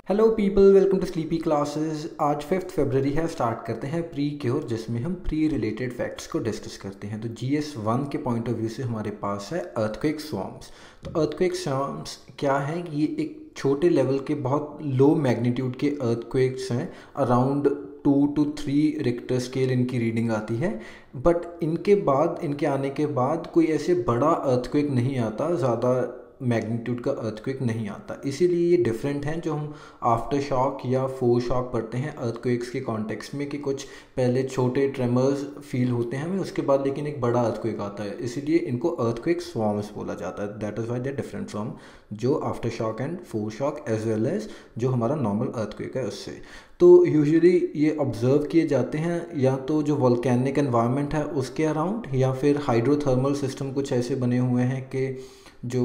Hello people, welcome to Sleepy Classes. आज 5 फरवरी है। Start करते हैं प्री क्योर, जिसमें हम प्री रिलेटेड फैक्ट्स को डिस्कस करते हैं। तो GS1 के पॉइंट ऑफ व्यू से हमारे पास है अर्थक्वेक स्वॉर्म्स। तो अर्थक्वेक स्वॉर्म्स क्या है? ये एक छोटे लेवल के बहुत लो मैग्नीट्यूड के अर्थक्वेक्स हैं। अराउंड 2 to 3 रिक्टर स्केल इनकी रीडिंग आती है। बट इनके आने के बाद कोई ऐसे बड़ा अर्थक्वेक नहीं आता, ज़्यादा मैग्नीट्यूड का अर्थक्वेक नहीं आता। इसीलिए ये डिफरेंट हैं जो हम आफ्टर शॉक या फोर शॉक पढ़ते हैं अर्थक्वेक्स के कॉन्टेक्स्ट में, कि कुछ पहले छोटे ट्रेमर्स फील होते हैं हमें, उसके बाद लेकिन एक बड़ा अर्थक्वेक आता है। इसीलिए इनको अर्थक्वेक स्वॉर्म्स बोला जाता है। That is why they are different from जो aftershock and foreshock as well as जो हमारा नॉर्मल अर्थक्वेक है उससे। तो यूजुअली ये ऑब्जर्व किए जाते हैं या तो जो वॉल्केनिक एनवायरनमेंट है उसके अराउंड, या फिर हाइड्रोथर्मल सिस्टम कुछ ऐसे बने हुए हैं कि जो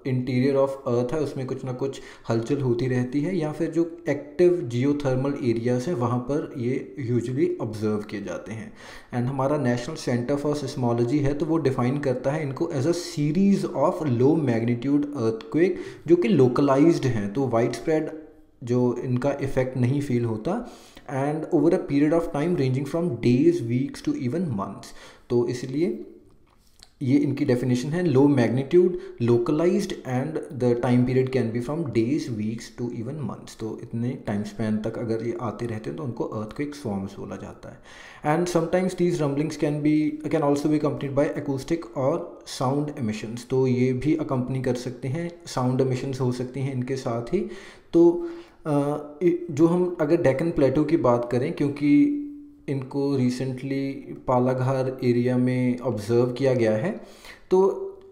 इंटीरियर ऑफ अर्थ है उसमें कुछ ना कुछ हलचल होती रहती है, या फिर जो एक्टिव जियोथर्मल एरियाज हैं वहाँ पर ये यूजुअली ऑब्जर्व किए जाते हैं। एंड हमारा नेशनल सेंटर फॉर सिस्मोलॉजी है, तो वो डिफाइन करता है इनको as a series of low magnitude earthquake जो कि लोकलाइज्ड हैं, तो वाइड स्प्रेड जो इनका इफेक्ट नहीं फील होता, and over a period of time ranging from days, weeks to even months. तो इसलिए ये इनकी डेफिनेशन है, low magnitude, localised, and the time period can be from days, weeks to even months. तो इतने time span तक अगर ये आते रहते हैं तो उनको अर्थक्वेक स्वॉर्म्स बोला जाता है। And sometimes these rumblings can also be accompanied by acoustic और साउंड एमिशंस। तो ये भी अकम्पनी कर सकते हैं, साउंड एमिशंस हो सकती हैं इनके साथ ही। तो जो हम अगर डेक्कन प्लेटो की बात करें, क्योंकि इनको रिसेंटली पालाघार एरिया में ऑब्ज़र्व किया गया है, तो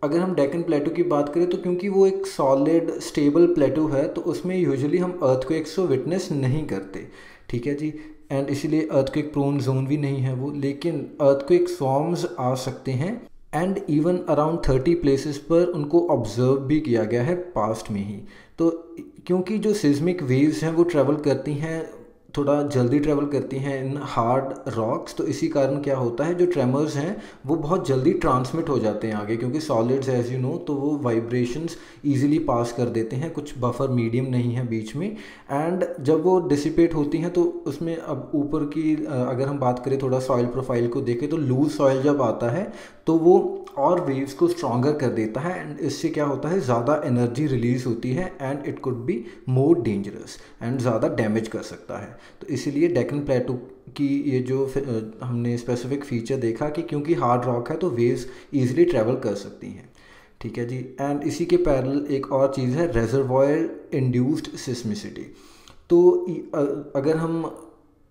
अगर हम डेक्कन प्लेटो की बात करें तो क्योंकि वो एक सॉलिड स्टेबल प्लेटो है, तो उसमें यूजुअली हम अर्थक्वेक्स को विटनेस नहीं करते। ठीक है जी। एंड इसीलिए अर्थक्वेक प्रोन जोन भी नहीं है वो, लेकिन अर्थक्वेक स्वॉर्म्स आ सकते हैं। एंड इवन अराउंड 30 प्लेसेस पर उनको ऑब्ज़र्व भी किया गया है पास्ट में ही। तो क्योंकि जो सिस्मिक वेव्स हैं वो ट्रैवल करती हैं, थोड़ा जल्दी ट्रैवल करती हैं इन हार्ड रॉक्स, तो इसी कारण क्या होता है, जो ट्रेमर्स हैं वो बहुत जल्दी ट्रांसमिट हो जाते हैं आगे, क्योंकि सॉलिड्स एज यू नो, तो वो वाइब्रेशंस इजीली पास कर देते हैं, कुछ बफर मीडियम नहीं है बीच में। एंड जब वो डिसिपेट होती हैं तो उसमें अब ऊपर की अगर हम बात करें थोड़ा सॉइल प्रोफाइल को देखें, तो लूज सॉइल जब आता है तो वो और वेव्स को स्ट्रॉन्गर कर देता है, एंड इससे क्या होता है, ज़्यादा एनर्जी रिलीज होती है, and it could be more dangerous and ज़्यादा डैमेज कर सकता है। तो इसीलिए डेक्कन प्लेटो की ये जो हमने स्पेसिफिक फीचर देखा कि क्योंकि हार्ड रॉक है तो वेव्स ईजिली ट्रैवल कर सकती हैं। ठीक है जी। एंड इसी के पैरेलल एक और चीज़ है, रेजर्वॉयर इंड्यूस्ड सिस्मिसिटी। तो अगर हम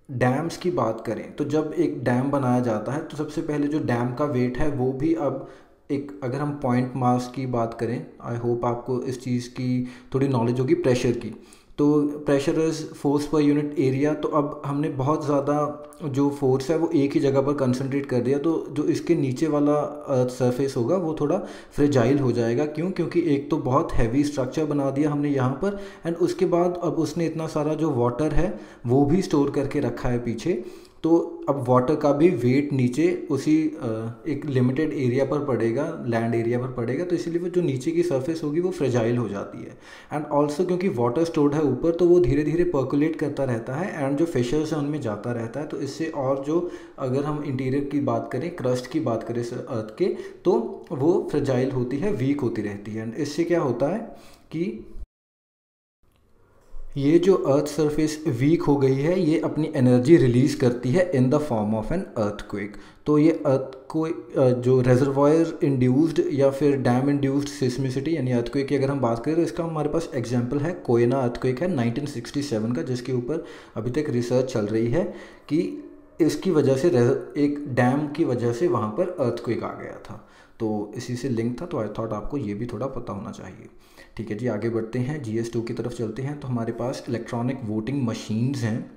डैम्स की बात करें, तो जब एक डैम बनाया जाता है तो सबसे पहले जो डैम का वेट है वो भी अब एक, अगर हम पॉइंट मास की बात करें, आई होप आपको इस चीज़ की थोड़ी नॉलेज होगी प्रेशर की। तो pressure is force per unit area. तो अब हमने बहुत ज़्यादा जो फोर्स है वो एक ही जगह पर कंसंट्रेट कर दिया, तो जो इसके नीचे वाला सरफेस होगा वो थोड़ा फ्रेजाइल हो जाएगा। क्यों? क्योंकि एक तो बहुत हैवी स्ट्रक्चर बना दिया हमने यहाँ पर, एंड उसके बाद अब उसने इतना सारा जो वाटर है वो भी स्टोर करके रखा है पीछे। तो अब वाटर का भी वेट नीचे उसी एक लिमिटेड एरिया पर पड़ेगा, लैंड एरिया पर पड़ेगा, तो इसीलिए वो जो नीचे की सरफेस होगी वो फ्रेजाइल हो जाती है। एंड ऑल्सो क्योंकि वाटर स्टोर्ड है ऊपर, तो वो धीरे धीरे पर्कुलेट करता रहता है, एंड जो फिशर्स हैं उनमें जाता रहता है। तो इससे और जो, अगर हम इंटीरियर की बात करें, क्रस्ट की बात करें अर्थ के, तो वो फ्रेजाइल होती है, वीक होती रहती है। एंड इससे क्या होता है कि ये जो अर्थ सरफेस वीक हो गई है, ये अपनी एनर्जी रिलीज़ करती है in the form of an earthquake. तो ये अर्थ को जो रेजर्वॉयर इंड्यूस्ड या फिर डैम इंड्यूस्ड सिस्मिसिटी यानी अर्थक्वेक की अगर हम बात करें, तो इसका हमारे पास एग्जांपल है कोयना अर्थक्वेक है 1967 का, जिसके ऊपर अभी तक रिसर्च चल रही है कि इसकी वजह से एक डैम की वजह से वहाँ पर अर्थक्वेक आ गया था। तो इसी से लिंक था, तो आई थॉट आपको ये भी थोड़ा पता होना चाहिए। ठीक है जी, आगे बढ़ते हैं, GS2 की तरफ चलते हैं। तो हमारे पास इलेक्ट्रॉनिक वोटिंग मशीन्स हैं,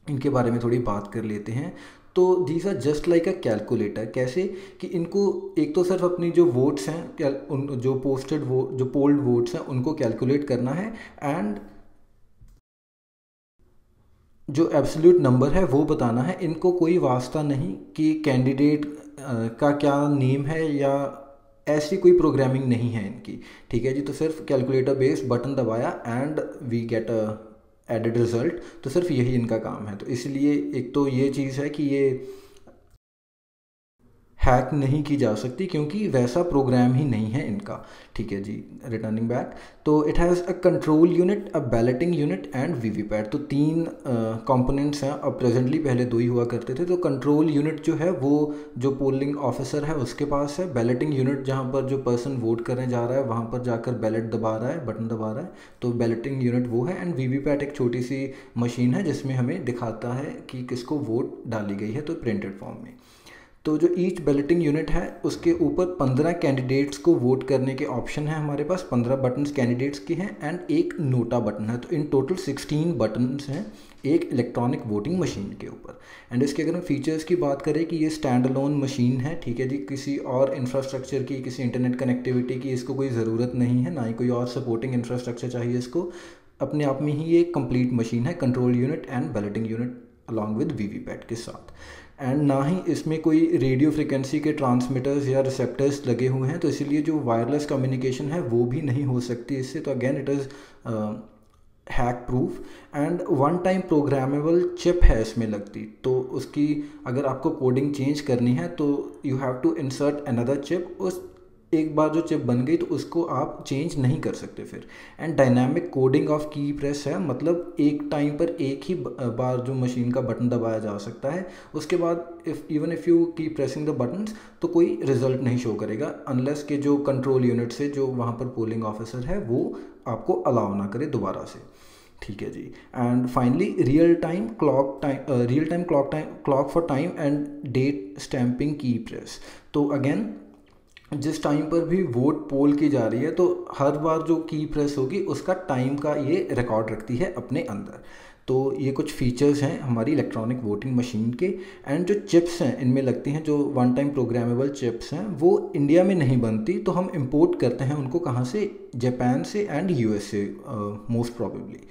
इनके बारे में थोड़ी बात कर लेते हैं। तो these are just like a calculator. कैसे कि इनको एक तो सिर्फ अपनी जो वोट्स हैं, उन जो पोस्टेड वो जो पोल्ड वोट्स हैं उनको कैलकुलेट करना है, एंड जो एब्सोल्यूट नंबर है वो बताना है। इनको कोई वास्ता नहीं कि कैंडिडेट का क्या नेम है, या ऐसी कोई प्रोग्रामिंग नहीं है इनकी। ठीक है जी। तो सिर्फ कैलकुलेटर बेस्ड बटन दबाया and we get a added result, तो सिर्फ यही इनका काम है। तो इसलिए एक तो ये चीज़ है कि ये हैक नहीं की जा सकती क्योंकि वैसा प्रोग्राम ही नहीं है इनका। ठीक है जी, रिटर्निंग बैक। तो it has a control unit, a balloting unit and VVPAT. तो तीन कंपोनेंट्स हैं। अब प्रेजेंटली पहले दो ही हुआ करते थे। तो कंट्रोल यूनिट जो है वो जो पोलिंग ऑफिसर है उसके पास है। बैलेटिंग यूनिट जहाँ पर जो पर्सन वोट करने जा रहा है वहाँ पर जाकर बैलेट दबा रहा है, बटन दबा रहा है, तो बैलेटिंग यूनिट वो है। एंड वीवीपैट एक छोटी सी मशीन है जिसमें हमें दिखाता है कि किसको वोट डाली गई है, तो प्रिंटेड फॉर्म में। तो जो ईच बैलेटिंग यूनिट है उसके ऊपर 15 कैंडिडेट्स को वोट करने के ऑप्शन है हमारे पास। 15 बटन्स कैंडिडेट्स के हैं एंड एक नोटा बटन है। तो इन टोटल 16 बटन्स हैं एक इलेक्ट्रॉनिक वोटिंग मशीन के ऊपर। एंड इसके अगर हम फीचर्स की बात करें कि ये स्टैंड अलोन मशीन है। ठीक है जी, किसी और इंफ्रास्ट्रक्चर की, किसी इंटरनेट कनेक्टिविटी की इसको कोई ज़रूरत नहीं है, ना ही कोई और सपोर्टिंग इंफ्रास्ट्रक्चर चाहिए इसको। अपने आप में ही ये कंप्लीट मशीन है, control unit and balloting unit along with VVPAT के साथ। एंड ना ही इसमें कोई रेडियो फ्रिक्वेंसी के ट्रांसमीटर्स या रिसेप्टर्स लगे हुए हैं, तो इसीलिए जो वायरलेस कम्युनिकेशन है वो भी नहीं हो सकती इससे। तो again it is hack proof. And one time programmable chip है इसमें लगती, तो उसकी अगर आपको कोडिंग चेंज करनी है तो you have to insert another chip. उस एक बार जो चिप बन गई तो उसको आप चेंज नहीं कर सकते फिर। एंड डायनामिक कोडिंग ऑफ की प्रेस है, मतलब एक टाइम पर एक ही बार जो मशीन का बटन दबाया जा सकता है। उसके बाद even if you keep pressing the buttons तो कोई रिजल्ट नहीं शो करेगा अनलेस के जो कंट्रोल यूनिट से जो वहाँ पर पोलिंग ऑफिसर है वो आपको अलाउ ना करे दोबारा से। ठीक है जी। And finally real time clock for time and date stamping की प्रेस। तो अगेन जिस टाइम पर भी वोट पोल की जा रही है तो हर बार जो की प्रेस होगी उसका टाइम का ये रिकॉर्ड रखती है अपने अंदर। तो ये कुछ फीचर्स हैं हमारी इलेक्ट्रॉनिक वोटिंग मशीन के। एंड जो चिप्स हैं इनमें लगती हैं, जो वन टाइम प्रोग्रामेबल चिप्स हैं वो इंडिया में नहीं बनती, तो हम इंपोर्ट करते हैं उनको कहाँ से, जापान से and USA most probably,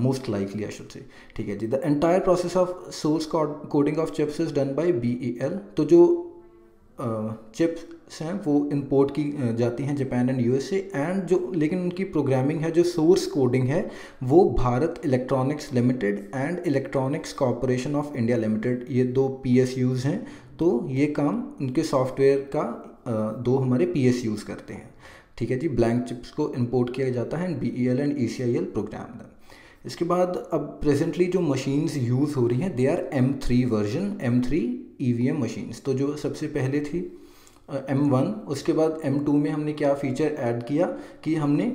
most likely I should say. ठीक है जी। The entire process of source coding of chips is done by BEL। तो जो चिप्स हैं वो इंपोर्ट की जाती हैं जापान एंड यूएसए। एंड जो लेकिन उनकी प्रोग्रामिंग है, जो सोर्स कोडिंग है, वो Bharat electronics limited and electronics corporation of India limited, ये दो PSUs हैं। तो ये काम उनके सॉफ्टवेयर का दो हमारे PSUs करते हैं। ठीक है जी। ब्लैंक चिप्स को इंपोर्ट किया जाता है and BEL and ECIL program them. इसके बाद अब प्रेजेंटली जो मशीन्स यूज़ हो रही हैं they are M3 version, M3 EVM machines. तो जो सबसे पहले थी M1, उसके बाद M2 में हमने क्या फ़ीचर ऐड किया कि हमने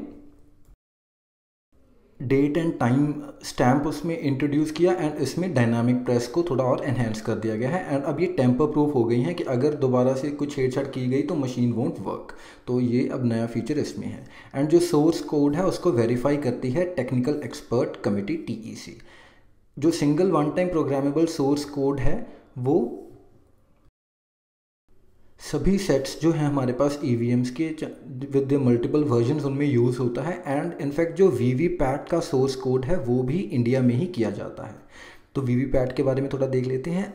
डेट एंड टाइम स्टैम्प उसमें इंट्रोड्यूस किया एंड इसमें डायनामिक प्रेस को थोड़ा और एनहेंस कर दिया गया है। एंड अब ये टेम्पर प्रूफ हो गई हैं कि अगर दोबारा से कुछ छेड़छाड़ की गई तो मशीन वोंट वर्क। तो ये अब नया फीचर इसमें है। एंड जो सोर्स कोड है उसको वेरीफाई करती है टेक्निकल एक्सपर्ट कमिटी TEC। जो single one time programmable source code है वो सभी सेट्स जो हैं हमारे पास EVMs के विद द मल्टीपल वर्जन्स उनमें यूज़ होता है। एंड इनफैक्ट जो वीवीपैट का सोर्स कोड है वो भी इंडिया में ही किया जाता है। तो वीवीपैट के बारे में थोड़ा देख लेते हैं।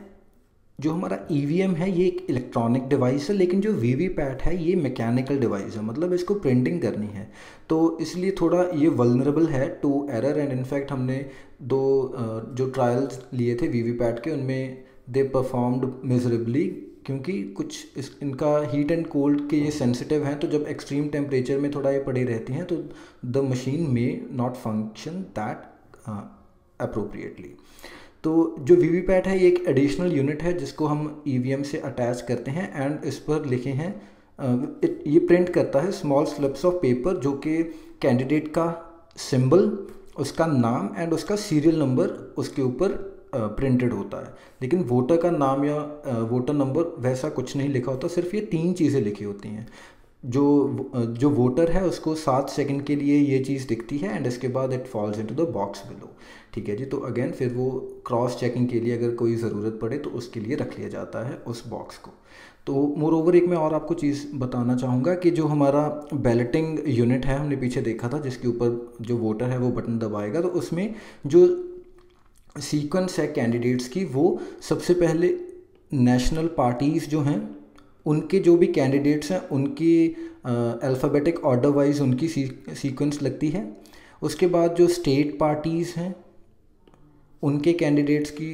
जो हमारा EVM है ये एक इलेक्ट्रॉनिक डिवाइस है, लेकिन जो वीवीपैट है ये मैकेनिकल डिवाइस है, मतलब इसको प्रिंटिंग करनी है। तो इसलिए थोड़ा ये वल्नरेबल है टू एरर। एंड इनफैक्ट हमने दो जो ट्रायल्स लिए थे वीवीपैट के उनमें दे परफॉर्म्ड मिजरेबली, क्योंकि कुछ इनका हीट एंड कोल्ड के ये सेंसिटिव हैं। तो जब एक्सट्रीम टेम्परेचर में थोड़ा ये पड़ी रहती हैं तो द मशीन में नॉट फंक्शन दैट अप्रोप्रिएटली। तो जो वीवीपैट है ये एक एडिशनल यूनिट है जिसको हम EVM से अटैच करते हैं। एंड इस पर लिखे हैं ये प्रिंट करता है स्मॉल स्लिप्स ऑफ पेपर जो कि कैंडिडेट का सिंबल, उसका नाम एंड उसका सीरियल नंबर उसके ऊपर प्रिंटेड होता है। लेकिन वोटर का नाम या वोटर नंबर वैसा कुछ नहीं लिखा होता, सिर्फ ये 3 चीज़ें लिखी होती हैं। जो वोटर है उसको 7 सेकंड के लिए ये चीज़ दिखती है एंड इसके बाद it falls into the box below. ठीक है जी। तो अगेन फिर वो क्रॉस चेकिंग के लिए अगर कोई ज़रूरत पड़े तो उसके लिए रख लिया जाता है उस बॉक्स को। तो मोर ओवर एक मैं और आपको चीज़ बताना चाहूँगा कि जो हमारा बैलेटिंग यूनिट है हमने पीछे देखा था जिसके ऊपर जो वोटर है वो बटन दबाएगा, तो उसमें जो सीक्वेंस है कैंडिडेट्स की वो सबसे पहले नेशनल पार्टीज़ जो हैं उनके जो भी कैंडिडेट्स हैं उनकी अल्फ़ाबेटिक ऑर्डर वाइज उनकी सीक्वेंस लगती है। उसके बाद जो स्टेट पार्टीज़ हैं उनके कैंडिडेट्स की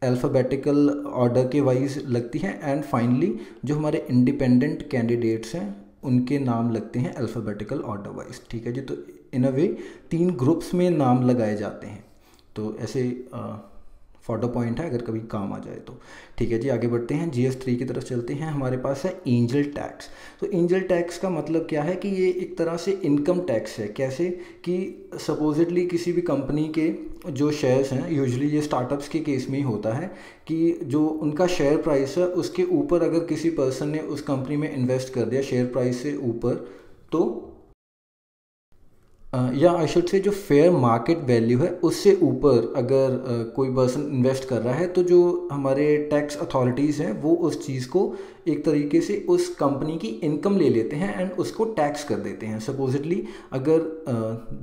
अल्फ़ाबेटिकल ऑर्डर के वाइज लगती है, एंड फाइनली जो हमारे इंडिपेंडेंट कैंडिडेट्स हैं उनके नाम लगते हैं अल्फ़ाबेटिकल ऑर्डर वाइज। ठीक है जी, तो इन अ वे 3 ग्रुप्स में नाम लगाए जाते हैं। तो ऐसे फॉर्डर पॉइंट है अगर कभी काम आ जाए तो। ठीक है जी, आगे बढ़ते हैं, GS3 की तरफ चलते हैं। हमारे पास है एंजल टैक्स। तो एंजल टैक्स का मतलब क्या है कि ये एक तरह से इनकम टैक्स है। कैसे कि सपोजिटली किसी भी कंपनी के जो शेयर्स हैं, यूजुअली ये स्टार्टअप्स के केस में ही होता है कि जो उनका शेयर प्राइस है उसके ऊपर अगर किसी पर्सन ने उस कंपनी में इन्वेस्ट कर दिया शेयर प्राइस से ऊपर, तो या आई शुड से जो फेयर मार्केट वैल्यू है उससे ऊपर अगर कोई पर्सन इन्वेस्ट कर रहा है, तो जो हमारे टैक्स अथॉरिटीज़ हैं वो उस चीज़ को एक तरीके से उस कंपनी की इनकम ले लेते हैं एंड उसको टैक्स कर देते हैं। सपोजिटली अगर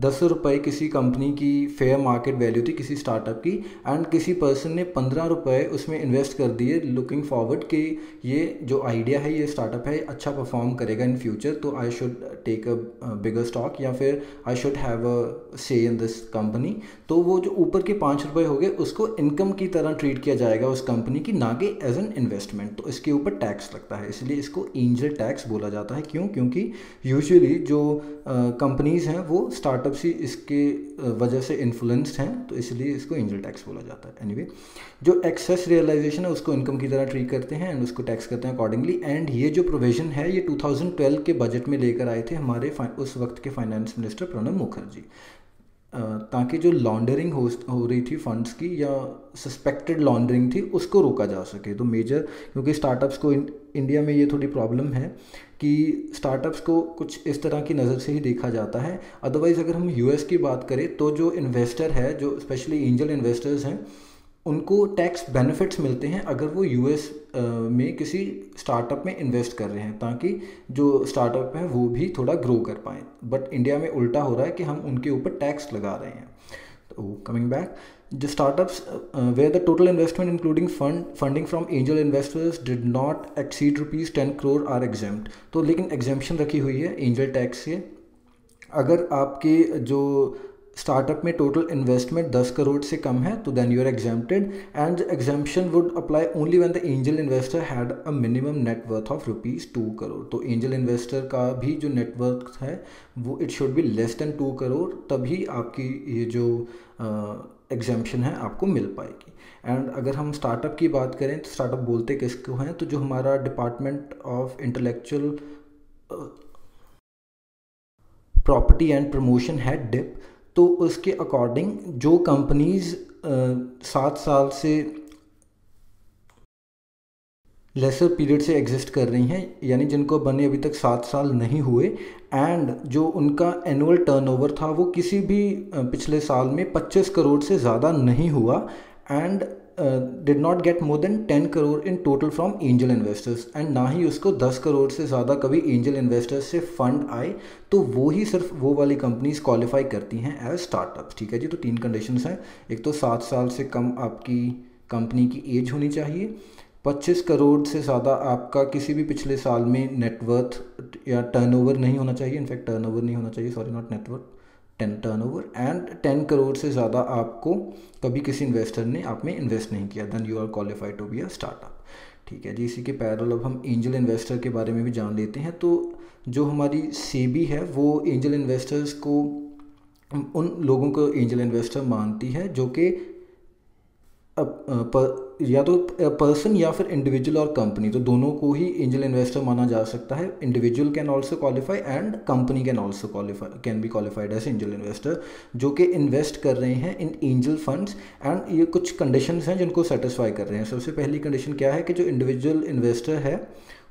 10 रुपये किसी कंपनी की फेयर मार्केट वैल्यू थी किसी स्टार्टअप की, एंड किसी पर्सन ने 15 रुपये उसमें इन्वेस्ट कर दिए लुकिंग फॉरवर्ड कि ये जो आइडिया है, ये स्टार्टअप है, अच्छा परफॉर्म करेगा इन फ्यूचर, तो I should take a bigger stock या फिर आई शुड हैव अ से इन दिस कंपनी। तो वो जो ऊपर के 5 रुपये हो गए उसको इनकम की तरह ट्रीट किया जाएगा उस कंपनी की, ना कि एज एन इन्वेस्टमेंट। तो इसके ऊपर टैक्स लगता है, इसलिए इसको एंजल टैक्स बोला जाता है। क्यों? क्योंकि यूजुअली जो कंपनीज़ हैं वो स्टार्टअप्स ही इसके वजह से इन्फ्लुएंस्ड हैं, तो इसलिए इसको एंजल टैक्स बोला जाता है। एनीवे, जो एक्सेस रियलाइजेशन है उसको इनकम की तरह ट्रीट करते हैं एंड उसको टैक्स करते हैं अकॉर्डिंगली। एंड ये जो प्रोविज़न है ये 2012 के बजट में लेकर आए थे हमारे उस वक्त के फाइनेंस मिनिस्टर प्रणब मुखर्जी, ताकि जो लॉन्डरिंग हो रही थी फंड्स की या सस्पेक्टेड लॉन्डरिंग थी उसको रोका जा सके। तो मेजर, क्योंकि स्टार्टअप्स को इंडिया में ये थोड़ी प्रॉब्लम है कि स्टार्टअप्स को कुछ इस तरह की नज़र से ही देखा जाता है। अदरवाइज़ अगर हम यूएस की बात करें तो जो इन्वेस्टर है, जो स्पेशली एंजल इन्वेस्टर्स हैं, उनको टैक्स बेनिफिट्स मिलते हैं अगर वो यूएस में किसी स्टार्टअप में इन्वेस्ट कर रहे हैं, ताकि जो स्टार्टअप है वो भी थोड़ा ग्रो कर पाएँ। बट इंडिया में उल्टा हो रहा है कि हम उनके ऊपर टैक्स लगा रहे हैं। तो coming back, the startups where the total investment including funding from angel investors did not exceed rupees 10 crore are exempt। तो लेकिन एग्जेम्पशन रखी हुई है एंजल टैक्स से। अगर आपके जो स्टार्टअप में टोटल इन्वेस्टमेंट 10 करोड़ से कम है तो then you are exempted, and exemption would apply only when the angel investor had a minimum net worth of rupees 2 crore. तो एंजल इन्वेस्टर का भी जो नेटवर्थ है वो it should be less than 2 crore, तभी आपकी ये जो एग्जेम्पशन है आपको मिल पाएगी। एंड अगर हम स्टार्टअप की बात करें तो स्टार्टअप बोलते किसको हैं, तो जो हमारा department of intellectual property and promotion है डिप, तो उसके अकॉर्डिंग जो कंपनीज़ 7 साल से लेसर पीरियड से एग्जिस्ट कर रही हैं, यानी जिनको बने अभी तक 7 साल नहीं हुए, एंड जो उनका एनुअल टर्नओवर था वो किसी भी पिछले साल में 25 करोड़ से ज़्यादा नहीं हुआ, and did not get more than 10 crore in total from angel investors, and ना ही उसको 10 करोड़ से ज़्यादा कभी एंजल इन्वेस्टर्स से फंड आए, तो वो ही सिर्फ वो वाली कंपनीज क्वालिफाई करती हैं एज स्टार्टअप्स। ठीक है जी, तो 3 कंडीशंस हैं। एक तो 7 साल से कम आपकी कंपनी की एज होनी चाहिए, 25 करोड़ से ज़्यादा आपका किसी भी पिछले साल में नेटवर्थ या टर्नओवर नहीं होना चाहिए, इनफैक्ट टर्नओवर नहीं होना चाहिए, sorry not net worth, turnover, and 10 crore से ज़्यादा आपको कभी किसी इन्वेस्टर ने आप में इन्वेस्ट नहीं किया, then you are qualified to be a startup. ठीक है जी, इसी के पैरेलल अब हम एंजल इन्वेस्टर के बारे में भी जान लेते हैं। तो जो हमारी सेबी है वो एंजल इन्वेस्टर्स को, उन लोगों को एंजल इन्वेस्टर मानती है जो कि या तो पर्सन या फिर इंडिविजुअल और कंपनी, तो दोनों को ही एंजल इन्वेस्टर माना जा सकता है। Individual can also qualify and company can also qualify, can be qualified as angel investor, जो कि इन्वेस्ट कर रहे हैं इन एंजल फंड्स। एंड ये कुछ कंडीशंस हैं जिनको सेटिस्फाई कर रहे हैं। सबसे पहली कंडीशन क्या है कि जो इंडिविजुअल इन्वेस्टर है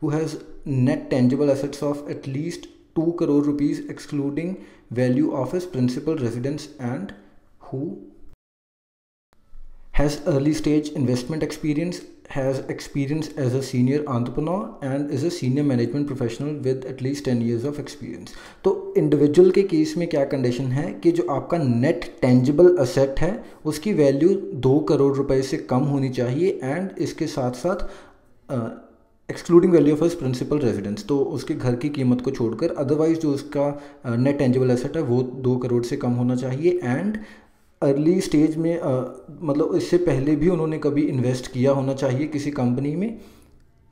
who has net tangible assets of at least 2 crore rupees excluding value of his principal residence and who has early stage investment experience, has experience as a senior entrepreneur and is a senior management professional with at least 10 years of experience। तो individual के case में क्या condition है कि जो आपका net tangible asset है उसकी वैल्यू 2 करोड़ रुपए से कम होनी चाहिए, एंड इसके साथ साथ excluding value of his principal residence, तो उसके घर की कीमत को छोड़कर अदरवाइज जो उसका नेट टेंजिबल एसेट है वो 2 करोड़ से कम होना चाहिए। एंड अर्ली स्टेज में मतलब इससे पहले भी उन्होंने कभी इन्वेस्ट किया होना चाहिए किसी कंपनी में,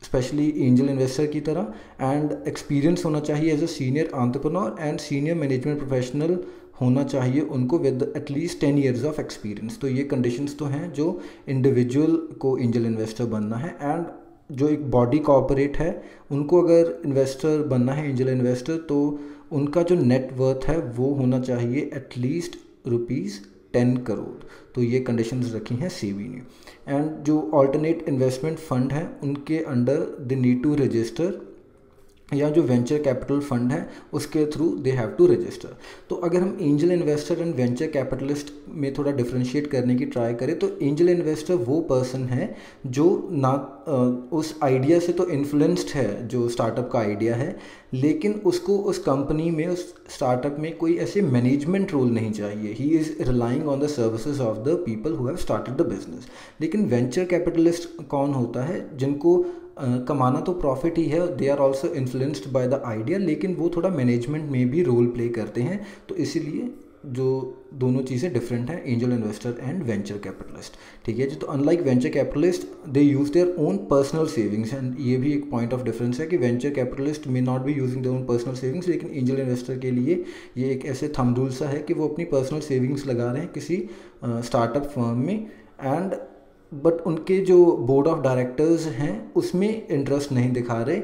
स्पेशली एंजल इन्वेस्टर की तरह। एंड एक्सपीरियंस होना चाहिए as a senior entrepreneur and senior management professional होना चाहिए उनको with at least 10 years of experience. तो ये कंडीशंस तो हैं जो इंडिविजुअल को एंजल इन्वेस्टर बनना है। एंड जो एक बॉडी कॉर्पोरेट है उनको अगर इन्वेस्टर बनना है एंजल इन्वेस्टर, तो उनका जो नेट वर्थ है वो होना चाहिए एटलीस्ट ₹10 करोड़। तो ये कंडीशंस रखी हैं सेबी ने। एंड जो ऑल्टरनेट इन्वेस्टमेंट फंड हैं उनके under they need to register, या जो वेंचर कैपिटल फंड है उसके through they have to register. तो अगर हम angel investor and venture capitalist में थोड़ा डिफरेंशिएट करने की ट्राई करें तो एंजल इन्वेस्टर वो पर्सन है जो ना उस आइडिया से तो इन्फ्लुएंस्ड है जो स्टार्टअप का आइडिया है, लेकिन उसको उस कंपनी में उस स्टार्टअप में कोई ऐसे मैनेजमेंट रोल नहीं चाहिए। He is relying on the services of the people who have started the business. लेकिन वेंचर कैपिटलिस्ट कौन होता है, जिनको कमाना तो प्रॉफिट ही है, they are also influenced by the idea, लेकिन वो थोड़ा मैनेजमेंट में भी रोल प्ले करते हैं। तो इसीलिए जो दोनों चीज़ें डिफरेंट हैं, angel investor and venture capitalist. ठीक है जी। तो unlike venture capitalist they use their own personal savings, and ये भी एक पॉइंट ऑफ डिफरेंस है कि venture capitalist may not be using their own personal savings, लेकिन एंजल इन्वेस्टर के लिए ये एक ऐसे थंब रूल सा है कि वो अपनी पर्सनल सेविंग्स लगा रहे हैं किसी स्टार्टअप फर्म में। एंड बट उनके जो बोर्ड ऑफ डायरेक्टर्स हैं उसमें इंटरेस्ट नहीं दिखा रहे,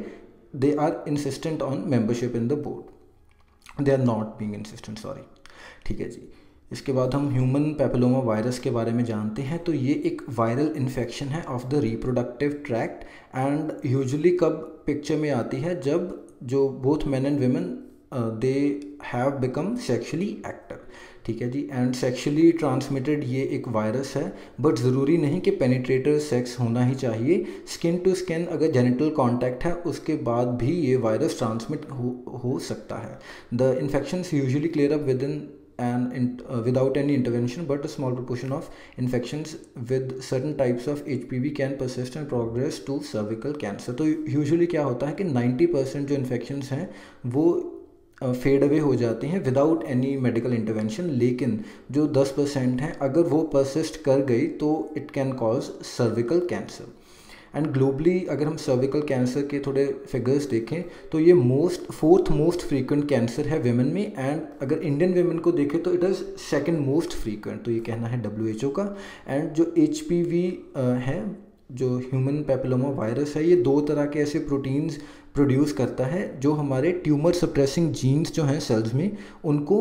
they are insistent on membership in the board, they are not being insistent, sorry. ठीक है जी। इसके बाद हम ह्यूमन पैपिलोमा वायरस के बारे में जानते हैं। तो ये एक वायरल इन्फेक्शन है of the reproductive tract, and usually कब पिक्चर में आती है, जब जो both men and women they have become sexually active. ठीक है जी। एंड सेक्शुअली ट्रांसमिटेड ये एक वायरस है, बट ज़रूरी नहीं कि पेनिट्रेटर सेक्स होना ही चाहिए। स्किन टू स्किन अगर जेनिटल कांटेक्ट है उसके बाद भी ये वायरस ट्रांसमिट हो सकता है। The infections usually clear up with in and without any intervention, but a small proportion of infections with certain types of HPV can persist and progress to cervical cancer। तो usually क्या होता है कि 90% जो infections हैं वो fade away हो जाते हैं विदाउट एनी मेडिकल इंटरवेंशन, लेकिन जो 10% हैं अगर वो परसिस्ट कर गई तो it can cause cervical cancer. And globally अगर हम सर्विकल कैंसर के थोड़े फिगर्स देखें तो ये फोर्थ मोस्ट फ्रीक्वेंट कैंसर है विमेन में। एंड अगर इंडियन विमेन को देखें तो it is second most frequent, तो ये कहना है WHO का। एंड जो HPV है, जो ह्यूमन पैपिलोमा वायरस है, ये 2 तरह के ऐसे प्रोटीन्स प्रोड्यूस करता है जो हमारे ट्यूमर सप्रेसिंग जीन्स जो हैं सेल्स में उनको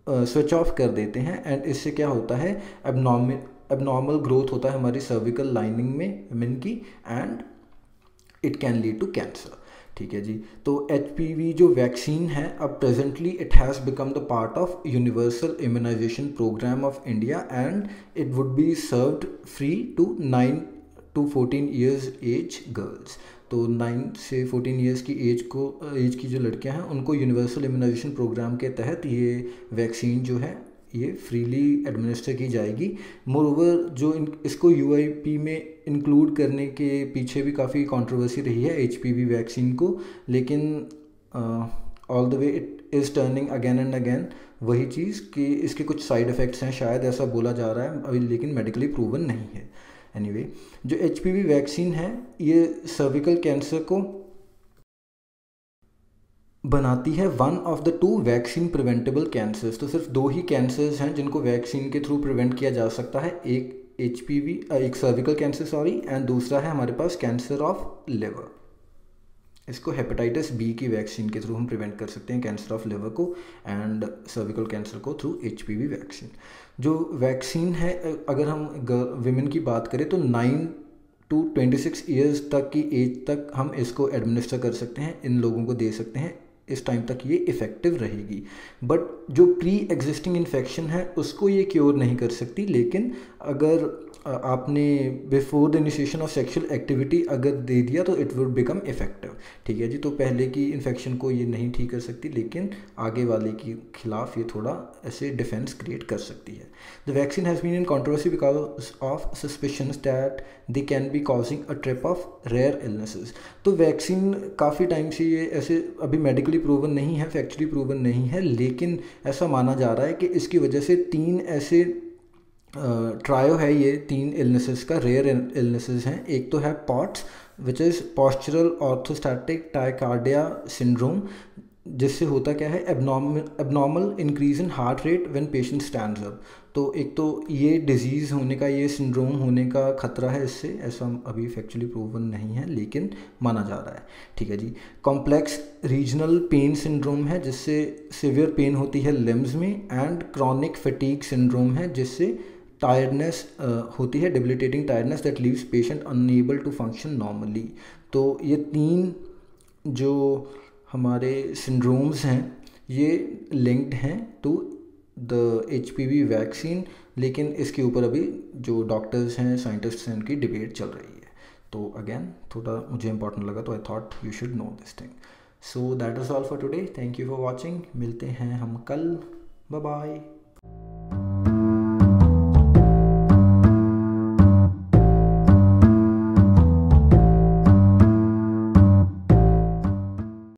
स्विच ऑफ कर देते हैं। एंड इससे क्या होता है, एबनॉर्मल ग्रोथ होता है हमारी सर्विकल लाइनिंग में विमेन की, and it can lead to cancer. ठीक है जी। तो HPV जो वैक्सीन है अब presently it has become the part of universal immunisation programme of India, and it would be served free to 9 to 14 years age girls. तो 9 से 14 years की एज की जो लड़कियां हैं उनको यूनिवर्सल इम्यूनाइजेशन प्रोग्राम के तहत ये वैक्सीन जो है ये फ्रीली एडमिनिस्टर की जाएगी। मोरओवर जो इसको UIP में इंक्लूड करने के पीछे भी काफ़ी कंट्रोवर्सी रही है HPV वैक्सीन को, लेकिन all the way it is turning again and again वही चीज़ कि इसके कुछ साइड इफ़ेक्ट्स हैं, शायद ऐसा बोला जा रहा है अभी, लेकिन मेडिकली प्रूवन नहीं है। एनीवे, जो HPV वैक्सीन है ये सर्विकल कैंसर को बनाती है 1 of the 2 vaccine preventable cancers. तो सिर्फ 2 ही कैंसर्स हैं जिनको वैक्सीन के थ्रू प्रिवेंट किया जा सकता है, एक सर्विकल कैंसर सॉरी, एंड दूसरा है हमारे पास कैंसर ऑफ लिवर। इसको हेपेटाइटिस B की वैक्सीन के थ्रू हम प्रिवेंट कर सकते हैं, कैंसर ऑफ लिवर को एंड सर्विकल कैंसर को थ्रू HPV वैक्सीन। जो वैक्सीन है अगर हम विमेन की बात करें तो 9 to 26 ईयर्स तक की एज तक हम इसको एडमिनिस्टर कर सकते हैं, इन लोगों को दे सकते हैं, इस टाइम तक ये इफ़ेक्टिव रहेगी। बट जो प्री एग्जिस्टिंग इन्फेक्शन है उसको ये क्योर नहीं कर सकती, लेकिन अगर आपने before the initiation of sexual activity अगर दे दिया तो इट वुड बिकम इफेक्टिव। ठीक है जी, तो पहले की इन्फेक्शन को ये नहीं ठीक कर सकती, लेकिन आगे वाले के खिलाफ ये थोड़ा ऐसे डिफेंस क्रिएट कर सकती है। The vaccine has been in controversy because of suspicions that they can be causing a trip of rare illnesses. तो वैक्सीन काफ़ी टाइम से ये ऐसे अभी मेडिकली प्रूवन नहीं है, फैक्चुअली प्रूवन नहीं है, लेकिन ऐसा माना जा रहा है कि इसकी वजह से 3 ऐसे ट्रायो है, ये 3 इलनेसेस का, रेयर इलनेसेस हैं। एक तो है POTS which is postural orthostatic tachycardia syndrome, जिससे होता क्या है, abnormal increase in heart rate when patient stands up. तो एक तो ये डिजीज़ होने का, ये सिंड्रोम होने का खतरा है इससे, ऐसा अभी फैक्चुअली प्रूवन नहीं है लेकिन माना जा रहा है। ठीक है जी। कॉम्प्लेक्स रीजनल पेन सिंड्रोम है, जिससे सिवियर पेन होती है लिम्स में, एंड क्रॉनिक फटीग सिंड्रोम है, जिससे टायर्डनेस होती है, debilitating tiredness that leaves patient unable to function normally. तो ये 3 जो हमारे सिंड्रोम्स हैं ये लिंक्ड हैं टू द HPV वैक्सीन, लेकिन इसके ऊपर अभी जो डॉक्टर्स हैं, साइंटिस्ट्स हैं, उनकी डिबेट चल रही है। तो अगेन थोड़ा मुझे इंपॉर्टेंट लगा, तो I thought you should know this thing. So that is all for today, thank you for watching. मिलते हैं हम कल, बाय बाय।